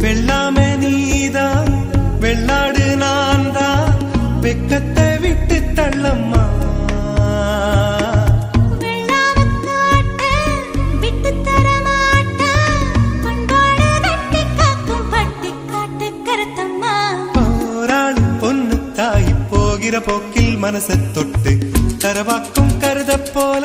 வெள்ளாமே நீதான் வெள்ளாடு நான் தான் வெக்கத்தை விட்டு தள்ளம்மா போராளி பொண்ணு தாய் போகிற போக்கில் மனசை தொட்டு தரவாக்கும் கருத போல